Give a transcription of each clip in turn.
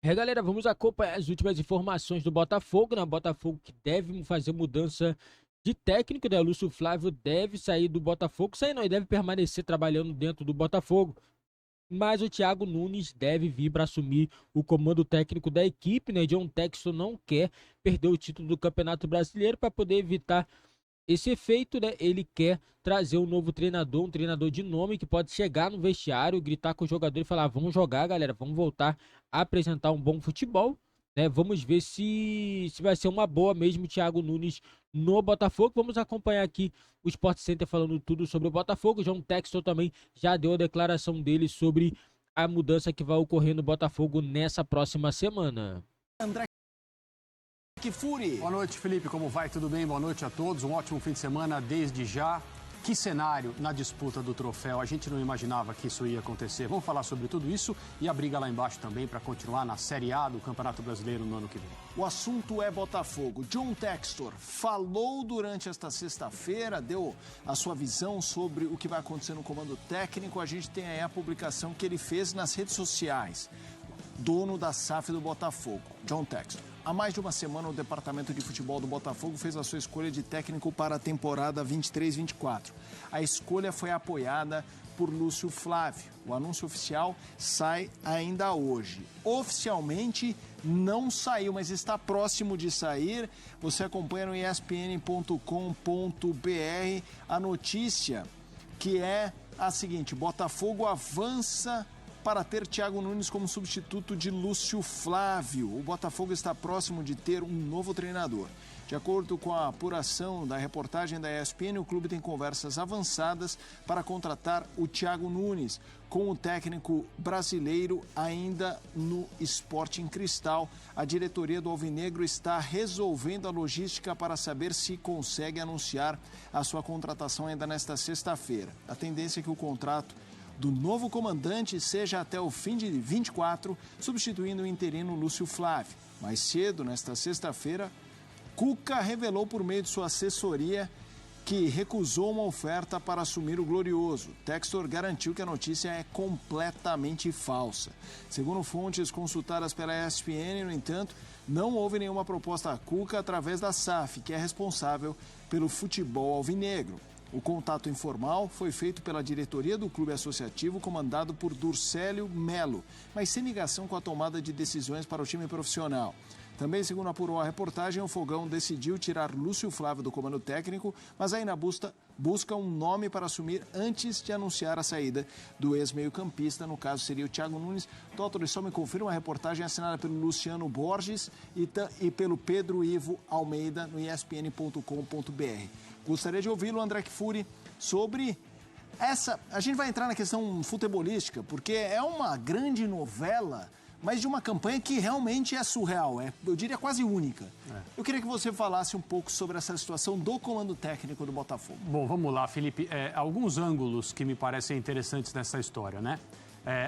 Galera, vamos acompanhar as últimas informações do Botafogo, né? Botafogo que deve fazer mudança de técnico, né? Lúcio Flávio deve sair do Botafogo, sair não, ele deve permanecer trabalhando dentro do Botafogo, mas o Thiago Nunes deve vir para assumir o comando técnico da equipe, né? John Textor não quer perder o título do Campeonato Brasileiro para poder evitar esse efeito, né? Ele quer trazer um novo treinador, um treinador de nome que pode chegar no vestiário, gritar com o jogador e falar: vamos jogar, galera, vamos voltar a apresentar um bom futebol, né? Vamos ver se vai ser uma boa mesmo o Thiago Nunes no Botafogo. Vamos acompanhar aqui o Sport Center falando tudo sobre o Botafogo. O João Textor também já deu a declaração dele sobre a mudança que vai ocorrer no Botafogo nessa próxima semana. André Kfouri. Boa noite, Felipe. Como vai? Tudo bem? Boa noite a todos. Um ótimo fim de semana desde já. Que cenário na disputa do troféu. A gente não imaginava que isso ia acontecer. Vamos falar sobre tudo isso e a briga lá embaixo também para continuar na Série A do Campeonato Brasileiro no ano que vem. O assunto é Botafogo. John Textor falou durante esta sexta-feira, deu a sua visão sobre o que vai acontecer no comando técnico. A gente tem aí a publicação que ele fez nas redes sociais. Dono da SAF do Botafogo, John Textor. Há mais de uma semana, o departamento de futebol do Botafogo fez a sua escolha de técnico para a temporada 23-24. A escolha foi apoiada por Lúcio Flávio. O anúncio oficial sai ainda hoje. Oficialmente não saiu, mas está próximo de sair. Você acompanha no espn.com.br a notícia que é a seguinte: Botafogo avança para ter Thiago Nunes como substituto de Lúcio Flávio. O Botafogo está próximo de ter um novo treinador. De acordo com a apuração da reportagem da ESPN, o clube tem conversas avançadas para contratar o Thiago Nunes, com o técnico brasileiro ainda no Sporting Cristal. A diretoria do Alvinegro está resolvendo a logística para saber se consegue anunciar a sua contratação ainda nesta sexta-feira. A tendência é que o contrato do novo comandante seja até o fim de 24, substituindo o interino Lúcio Flávio. Mais cedo, nesta sexta-feira, Cuca revelou por meio de sua assessoria que recusou uma oferta para assumir o Glorioso. Textor garantiu que a notícia é completamente falsa. Segundo fontes consultadas pela ESPN, no entanto, não houve nenhuma proposta a Cuca através da SAF, que é responsável pelo futebol alvinegro. O contato informal foi feito pela diretoria do clube associativo, comandado por Durcélio Melo, mas sem ligação com a tomada de decisões para o time profissional. Também, segundo apurou a reportagem, o Fogão decidiu tirar Lúcio Flávio do comando técnico, mas ainda busca um nome para assumir antes de anunciar a saída do ex-meio-campista, no caso seria o Thiago Nunes. Doutor, só me confirma, a reportagem assinada pelo Luciano Borges e pelo Pedro Ivo Almeida no espn.com.br. Gostaria de ouvi-lo, André Kfouri, sobre essa... A gente vai entrar na questão futebolística, porque é uma grande novela, mas de uma campanha que realmente é surreal, eu diria quase única. Eu queria que você falasse um pouco sobre essa situação do comando técnico do Botafogo. Bom, vamos lá, Felipe. Alguns ângulos que me parecem interessantes nessa história, né?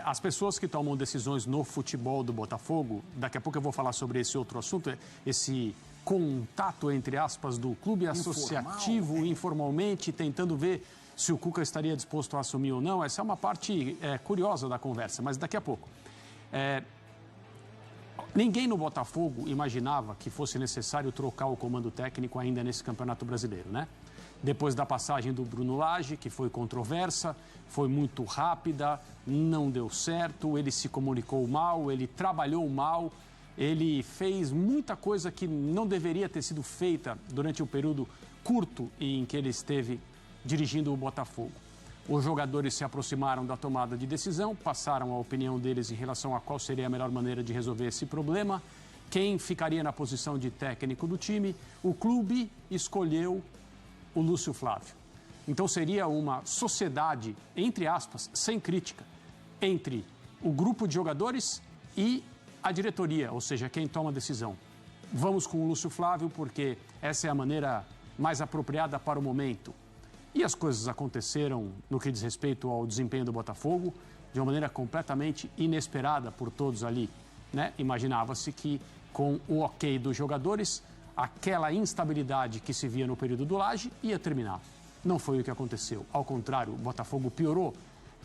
As pessoas que tomam decisões no futebol do Botafogo, daqui a pouco eu vou falar sobre esse outro assunto, esse contato, entre aspas, do clube associativo, informalmente, tentando ver se o Cuca estaria disposto a assumir ou não. Essa é uma parte curiosa da conversa, mas daqui a pouco. Ninguém no Botafogo imaginava que fosse necessário trocar o comando técnico ainda nesse Campeonato Brasileiro, né? Depois da passagem do Bruno Lage, que foi controversa, foi muito rápida, não deu certo, ele se comunicou mal, ele trabalhou mal, ele fez muita coisa que não deveria ter sido feita durante o período curto em que ele esteve dirigindo o Botafogo. Os jogadores se aproximaram da tomada de decisão, passaram a opinião deles em relação a qual seria a melhor maneira de resolver esse problema, quem ficaria na posição de técnico do time. O clube escolheu o Lúcio Flávio. Então seria uma sociedade, entre aspas, sem crítica, entre o grupo de jogadores e a diretoria, ou seja, quem toma a decisão. Vamos com o Lúcio Flávio porque essa é a maneira mais apropriada para o momento. E as coisas aconteceram no que diz respeito ao desempenho do Botafogo de uma maneira completamente inesperada por todos ali, né? Imaginava-se que com o ok dos jogadores, aquela instabilidade que se via no período do Lage ia terminar. Não foi o que aconteceu. Ao contrário, o Botafogo piorou.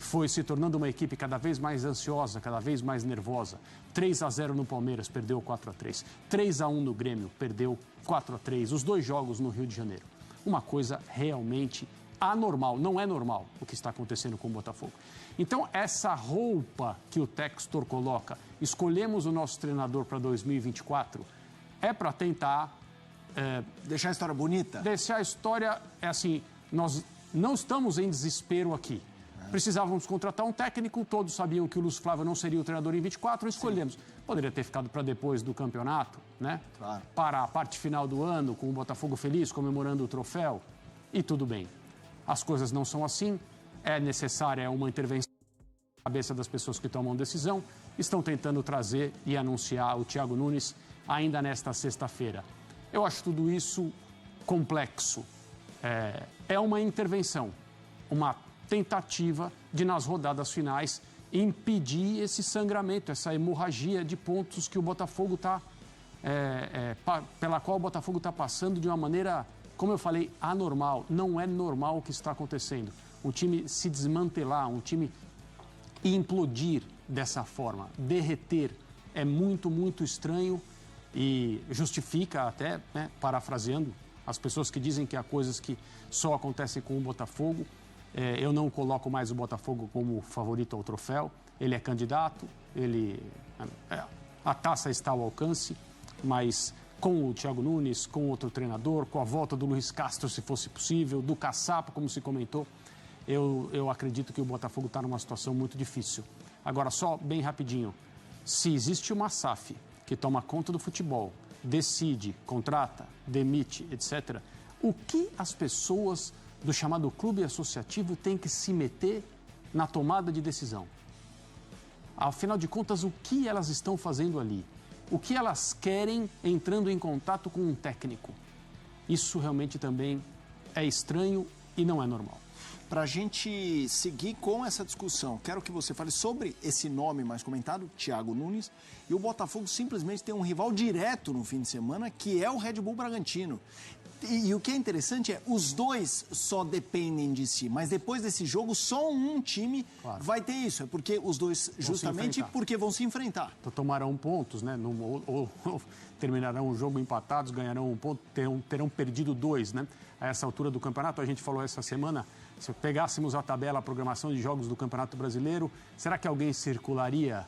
foi se tornando uma equipe cada vez mais ansiosa, cada vez mais nervosa. 3-0 no Palmeiras, perdeu 4-3. 3-1 no Grêmio, perdeu 4-3. Os 2 jogos no Rio de Janeiro. Uma coisa realmente anormal, não é normal o que está acontecendo com o Botafogo. Então, essa roupa que o Textor coloca, escolhemos o nosso treinador para 2024, é para tentar... deixar a história bonita? Deixar a história, assim, nós não estamos em desespero aqui. Precisávamos contratar um técnico, todos sabiam que o Lúcio Flávio não seria o treinador em 24, escolhemos. Sim. Poderia ter ficado para depois do campeonato, né? Claro. Para a parte final do ano, com o Botafogo feliz, comemorando o troféu, e tudo bem. As coisas não são assim, é necessária uma intervenção na cabeça das pessoas que tomam decisão. Estão tentando trazer e anunciar o Thiago Nunes ainda nesta sexta-feira. Eu acho tudo isso complexo. É uma intervenção, uma tentativa de, nas rodadas finais, impedir esse sangramento, essa hemorragia de pontos que o Botafogo está, pela qual o Botafogo está passando de uma maneira, como eu falei, anormal. Não é normal o que está acontecendo. Um time se desmantelar, um time implodir dessa forma, derreter, é muito, muito estranho e justifica até, né, parafraseando, as pessoas que dizem que há coisas que só acontecem com o Botafogo. Eu não coloco mais o Botafogo como favorito ao troféu. Ele é candidato, a taça está ao alcance, mas com o Thiago Nunes, com outro treinador, com a volta do Luiz Castro, se fosse possível, do Caçapa, como se comentou, eu acredito que o Botafogo está numa situação muito difícil. Agora, só bem rapidinho, se existe uma SAF que toma conta do futebol, decide, contrata, demite, etc., o que as pessoas do chamado clube associativo têm que se meter na tomada de decisão? Afinal de contas, o que elas estão fazendo ali? O que elas querem entrando em contato com um técnico? Isso realmente também é estranho e não é normal. Para a gente seguir com essa discussão, quero que você fale sobre esse nome mais comentado, Thiago Nunes, e o Botafogo simplesmente tem um rival direto no fim de semana, que é o Red Bull Bragantino. E o que é interessante é, os dois só dependem de si, mas depois desse jogo só um time vai ter isso, é porque os dois, justamente porque vão se enfrentar. Então tomarão pontos, né? Ou terminarão o jogo empatados, ganharão um ponto, terão perdido 2, né? A essa altura do campeonato, a gente falou essa semana, se pegássemos a tabela, a programação de jogos do Campeonato Brasileiro, será que alguém circularia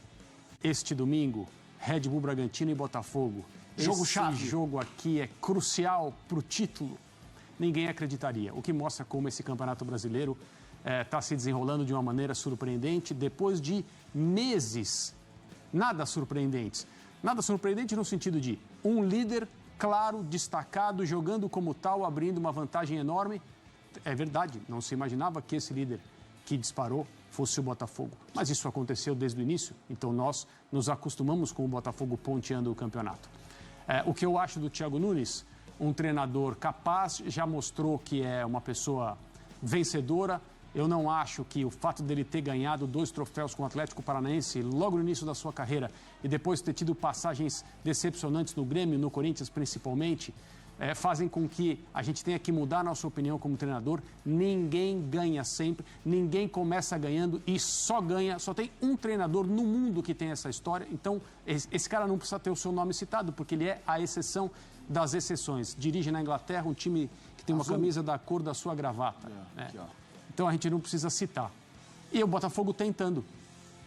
este domingo Red Bull Bragantino e Botafogo? Jogo-chave. Esse jogo aqui é crucial para o título. Ninguém acreditaria. O que mostra como esse Campeonato Brasileiro está se desenrolando de uma maneira surpreendente depois de meses nada surpreendentes. Nada surpreendente no sentido de um líder claro, destacado, jogando como tal, abrindo uma vantagem enorme. É verdade, não se imaginava que esse líder que disparou fosse o Botafogo. Mas isso aconteceu desde o início, então nós nos acostumamos com o Botafogo ponteando o campeonato. O que eu acho do Thiago Nunes, um treinador capaz, já mostrou que é uma pessoa vencedora. Eu não acho que o fato dele ter ganhado 2 troféus com o Atlético Paranaense logo no início da sua carreira e depois ter tido passagens decepcionantes no Grêmio, no Corinthians principalmente, fazem com que a gente tenha que mudar a nossa opinião como treinador. Ninguém ganha sempre, ninguém começa ganhando e só ganha. Só tem um treinador no mundo que tem essa história. Então, esse cara não precisa ter o seu nome citado, porque ele é a exceção das exceções. Dirige na Inglaterra um time que tem uma camisa da cor da sua gravata. Então, a gente não precisa citar. E o Botafogo tentando,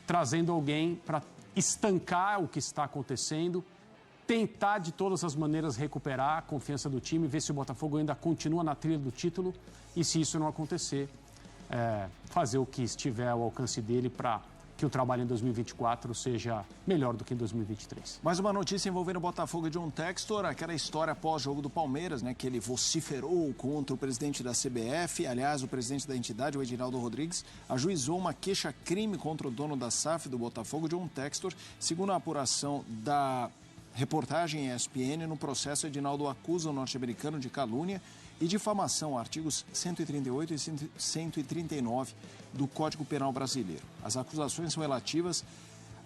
trazendo alguém para estancar o que está acontecendo, tentar de todas as maneiras recuperar a confiança do time, ver se o Botafogo ainda continua na trilha do título e, se isso não acontecer, fazer o que estiver ao alcance dele para que o trabalho em 2024 seja melhor do que em 2023. Mais uma notícia envolvendo o Botafogo e John Textor, aquela história pós-jogo do Palmeiras, né, que ele vociferou contra o presidente da CBF. Aliás, o presidente da entidade, o Edinaldo Rodrigues, ajuizou uma queixa-crime contra o dono da SAF do Botafogo, John Textor. Segundo a apuração da reportagem ESPN, no processo, Edinaldo acusa o norte-americano de calúnia e difamação, artigos 138 e 139 do Código Penal Brasileiro. As acusações são relativas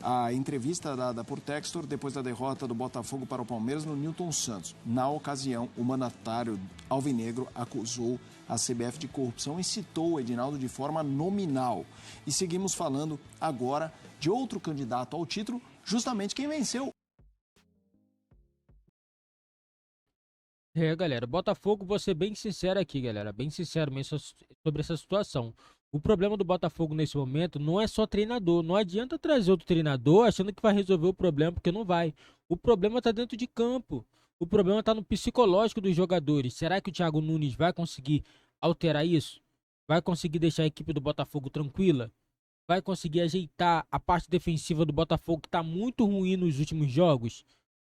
a entrevista dada por Textor depois da derrota do Botafogo para o Palmeiras no Newton Santos. Na ocasião, o mandatário alvinegro acusou a CBF de corrupção e citou o Edinaldo de forma nominal. E seguimos falando agora de outro candidato ao título, justamente quem venceu. Galera, Botafogo, vou ser bem sincero aqui, galera, bem sincero mesmo sobre essa situação. O problema do Botafogo nesse momento não é só treinador. Não adianta trazer outro treinador achando que vai resolver o problema, porque não vai. O problema tá dentro de campo. O problema tá no psicológico dos jogadores. Será que o Thiago Nunes vai conseguir alterar isso? Vai conseguir deixar a equipe do Botafogo tranquila? Vai conseguir ajeitar a parte defensiva do Botafogo, que tá muito ruim nos últimos jogos?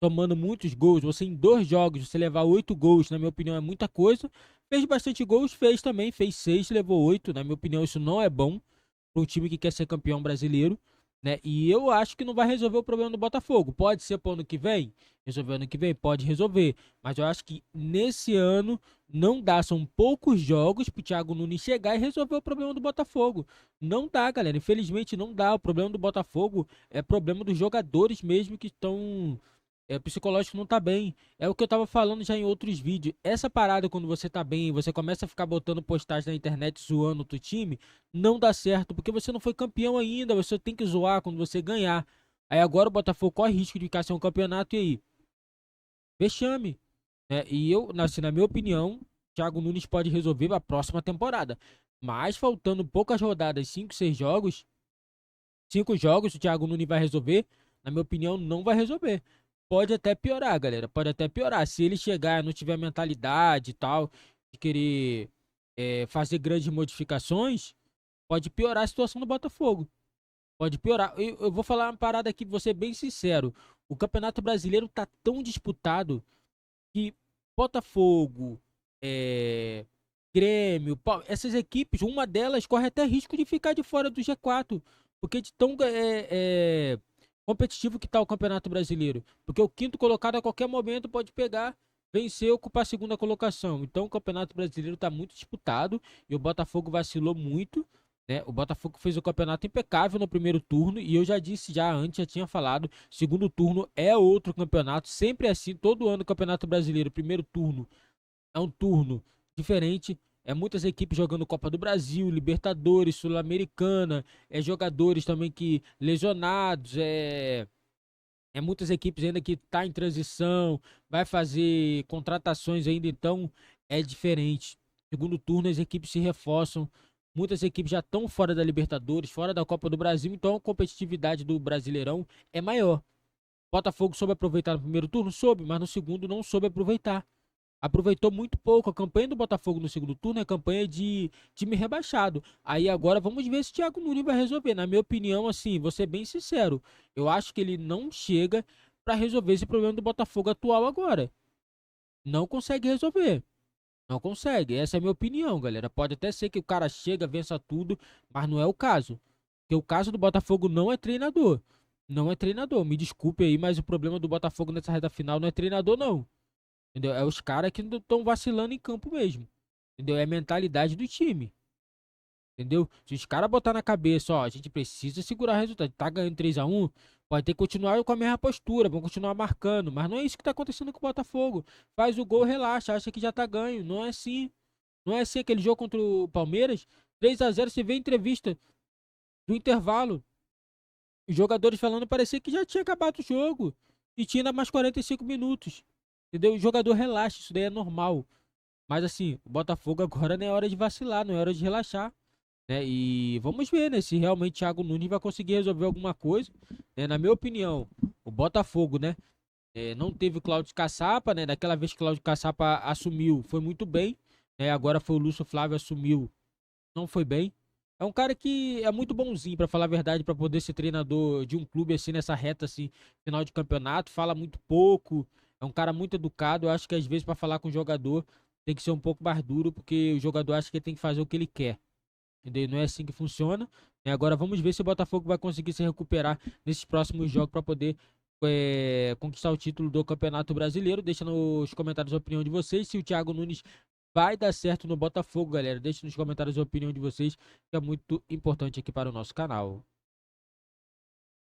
Tomando muitos gols. Você em 2 jogos, você levar 8 gols, na minha opinião, é muita coisa. Fez bastante gols, fez também, fez 6, levou 8. Na minha opinião, isso não é bom para um time que quer ser campeão brasileiro, né? E eu acho que não vai resolver o problema do Botafogo. Pode ser pro ano que vem? Resolver ano que vem? Pode resolver. Mas eu acho que nesse ano não dá. São poucos jogos pro Thiago Nunes chegar e resolver o problema do Botafogo. Não dá, galera. Infelizmente não dá. O problema do Botafogo é problema dos jogadores mesmo que estão... o psicológico não tá bem. É o que eu tava falando já em outros vídeos. Essa parada, quando você tá bem, você começa a ficar botando postagem na internet zoando o teu time, não dá certo, porque você não foi campeão ainda. Você tem que zoar quando você ganhar. Aí agora o Botafogo corre risco de ficar sem um campeonato, e aí? Vexame. E eu, assim, na minha opinião, Thiago Nunes pode resolver a próxima temporada. Mas faltando poucas rodadas, 5, 6 jogos, 5 jogos, o Thiago Nunes vai resolver? Na minha opinião, não vai resolver. Pode até piorar, galera. Pode até piorar. Se ele chegar e não tiver mentalidade e tal, de querer fazer grandes modificações, pode piorar a situação do Botafogo. Pode piorar. Eu vou falar uma parada aqui, vou ser bem sincero. O Campeonato Brasileiro tá tão disputado que Botafogo, Grêmio, essas equipes, uma delas corre até risco de ficar de fora do G4. Porque de tão competitivo que tá o Campeonato Brasileiro. Porque o 5º colocado a qualquer momento pode pegar, vencer e ocupar a 2ª colocação. Então o Campeonato Brasileiro tá muito disputado e o Botafogo vacilou muito, né? O Botafogo fez o campeonato impecável no primeiro turno e eu já disse antes, já tinha falado, segundo turno é outro campeonato, sempre é assim, todo ano o Campeonato Brasileiro, primeiro turno é um turno diferente. Muitas equipes jogando Copa do Brasil, Libertadores, Sul-Americana, jogadores também que lesionados, muitas equipes ainda que tá em transição, vai fazer contratações ainda, então é diferente. Segundo turno as equipes se reforçam, muitas equipes já estão fora da Libertadores, fora da Copa do Brasil, então a competitividade do Brasileirão é maior. Botafogo soube aproveitar no primeiro turno? Soube, mas no segundo não soube aproveitar. Aproveitou muito pouco. A campanha do Botafogo no segundo turno é campanha de time rebaixado. Aí agora vamos ver se o Thiago Nunes vai resolver. Na minha opinião, assim, vou ser bem sincero, eu acho que ele não chega para resolver esse problema do Botafogo atual agora. Não consegue resolver. Não consegue. Essa é a minha opinião, galera. Pode até ser que o cara chega, vença tudo, mas não é o caso. Porque o caso do Botafogo não é treinador. Não é treinador. Me desculpe aí, mas o problema do Botafogo nessa reta final não é treinador, não. Entendeu? É os caras que estão vacilando em campo mesmo. Entendeu? É a mentalidade do time. Entendeu? Se os caras botar na cabeça, ó, a gente precisa segurar o resultado. Tá ganhando 3-1, pode ter que continuar com a mesma postura, vão continuar marcando. Mas não é isso que tá acontecendo com o Botafogo. Faz o gol, relaxa, acha que já tá ganho. Não é assim. Não é assim. Aquele jogo contra o Palmeiras, 3-0, você vê a entrevista do intervalo. Os jogadores falando, parecia que já tinha acabado o jogo. E tinha ainda mais 45 minutos. Entendeu? O jogador relaxa, isso daí é normal. Mas assim, o Botafogo agora não é hora de vacilar, não é hora de relaxar. Né? E vamos ver, né, se realmente Thiago Nunes vai conseguir resolver alguma coisa. Na minha opinião, o Botafogo, né, não teve o Cláudio Caçapa, né? Daquela vez que o Cláudio Caçapa assumiu, foi muito bem. Agora foi o Lúcio Flávio assumiu, não foi bem. É um cara que é muito bonzinho, pra falar a verdade, pra poder ser treinador de um clube assim nessa reta assim, final de campeonato, fala muito pouco. É um cara muito educado. Eu acho que às vezes pra falar com o jogador tem que ser um pouco mais duro, porque o jogador acha que ele tem que fazer o que ele quer. Entendeu? Não é assim que funciona. Agora vamos ver se o Botafogo vai conseguir se recuperar nesses próximos jogos para poder conquistar o título do Campeonato Brasileiro. Deixa nos comentários a opinião de vocês. Se o Thiago Nunes vai dar certo no Botafogo, galera. Deixa nos comentários a opinião de vocês, que é muito importante aqui para o nosso canal.